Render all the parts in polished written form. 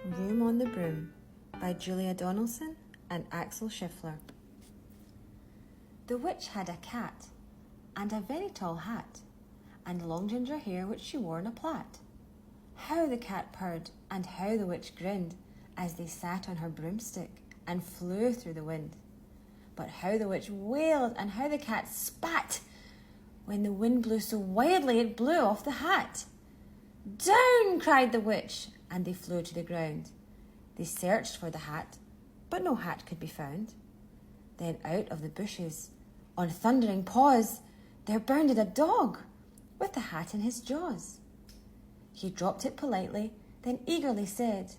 Room on the Broom by Julia Donaldson and Axel Schiffler. The witch had a cat, and a very tall hat, and long ginger hair which she wore in a plait. How the cat purred, and how the witch grinned, as they sat on her broomstick and flew through the wind. But how the witch wailed, and how the cat spat, when the wind blew so wildly it blew off the hat. "Down!" cried the witch, and they flew to the ground. They searched for the hat, but no hat could be found. Then out of the bushes, on thundering paws, there bounded a dog, with the hat in his jaws. He dropped it politely, then eagerly said,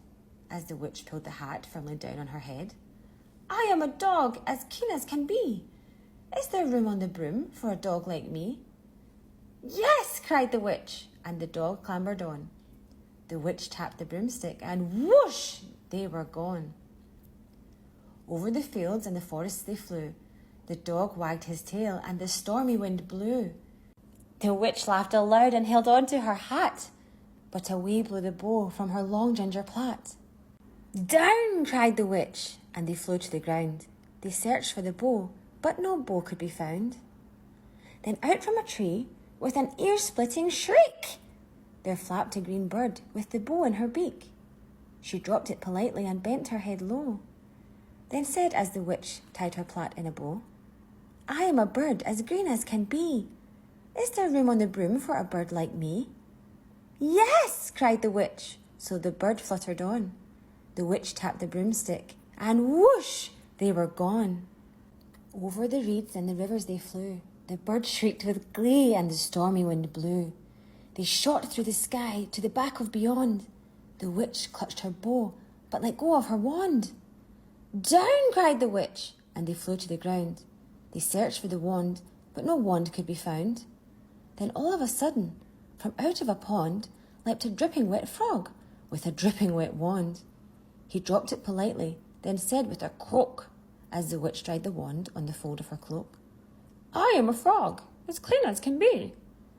as the witch pulled the hat firmly down on her head, "I am a dog, as keen as can be. Is there room on the broom for a dog like me?" "Yes!" cried the witch, and the dog clambered on. The witch tapped the broomstick, and whoosh, they were gone. Over the fields and the forests they flew. The dog wagged his tail, and the stormy wind blew. The witch laughed aloud and held on to her hat, but away blew the bow from her long ginger plait. "Down!" cried the witch, and they flew to the ground. They searched for the bow, but no bow could be found. Then out from a tree, with an ear-splitting shriek, there flapped a green bird with the bow in her beak. She dropped it politely and bent her head low, then said as the witch tied her plait in a bow, "I am a bird as green as can be. Is there room on the broom for a bird like me?" "Yes!" cried the witch, so the bird fluttered on. The witch tapped the broomstick, and whoosh, they were gone. Over the reeds and the rivers they flew. The bird shrieked with glee, and the stormy wind blew. They shot through the sky to the back of beyond. The witch clutched her bow, but let go of her wand. "Down!" cried the witch, and they flew to the ground. They searched for the wand, but no wand could be found. Then all of a sudden, from out of a pond, leapt a dripping wet frog with a dripping wet wand. He dropped it politely, then said with a croak, as the witch dried the wand on the fold of her cloak, "I am a frog, as clean as can be.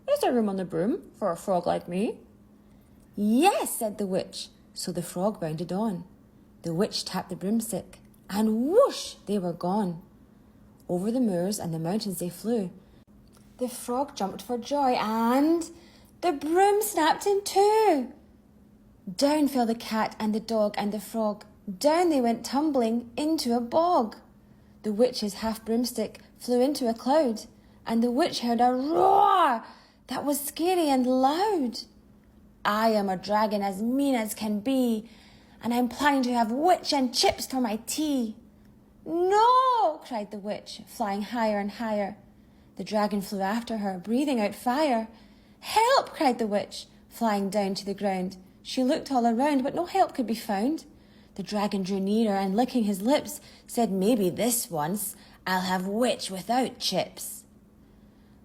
Is there room on the broom for a frog like me?" "Yes!" said the witch, so the frog bounded on. The witch tapped the broomstick, and whoosh, they were gone. Over the moors and the mountains they flew. The frog jumped for joy, and the broom snapped in two. Down fell the cat and the dog and the frog. Down they went tumbling into a bog. The witch's half broomstick flew into a cloud, and the witch heard a roar that was scary and loud. "I am a dragon as mean as can be, and I'm planning to have witch and chips for my tea." "No!" cried the witch, flying higher and higher. The dragon flew after her, breathing out fire. "Help!" cried the witch, flying down to the ground. She looked all around, but no help could be found. The dragon drew nearer and, licking his lips, said, "Maybe this once I'll have witch without chips."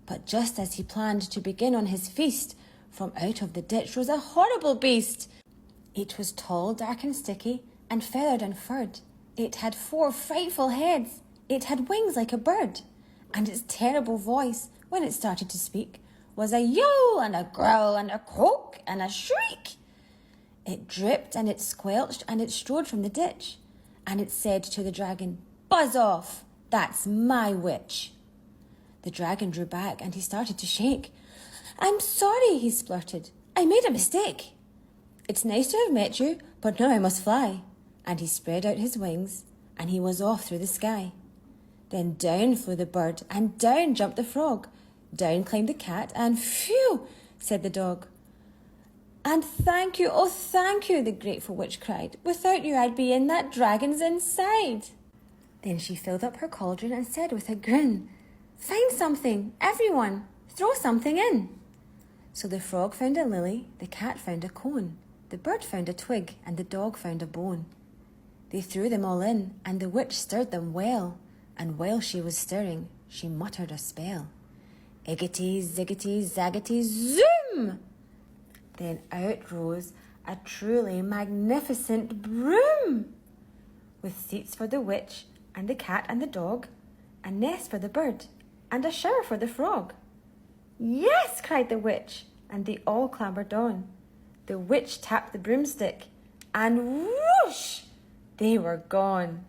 But just as he planned to begin on his feast, from out of the ditch rose a horrible beast. It was tall, dark and sticky, and feathered and furred. It had 4 frightful heads. It had wings like a bird, and its terrible voice, when it started to speak, was a yowl and a growl and a croak and a shriek. It dripped and it squelched and it strode from the ditch, and it said to the dragon, "Buzz off, that's my witch." The dragon drew back and he started to shake. "I'm sorry," he splurted. "I made a mistake. It's nice to have met you, but now I must fly." And he spread out his wings, and he was off through the sky. Then down flew the bird, and down jumped the frog. Down climbed the cat, and phew, said the dog. "And thank you, oh thank you," the grateful witch cried. "Without you I'd be in that dragon's inside." Then she filled up her cauldron and said with a grin, "Find something, everyone, throw something in." So the frog found a lily, the cat found a cone, the bird found a twig, and the dog found a bone. They threw them all in, and the witch stirred them well, and while she was stirring, she muttered a spell. Iggity, ziggity, zaggity, zoom! Then out rose a truly magnificent broom, with seats for the witch, and the cat and the dog, a nest for the bird, and a shower for the frog. "Yes!" cried the witch, and they all clambered on. The witch tapped the broomstick, and whoosh, they were gone.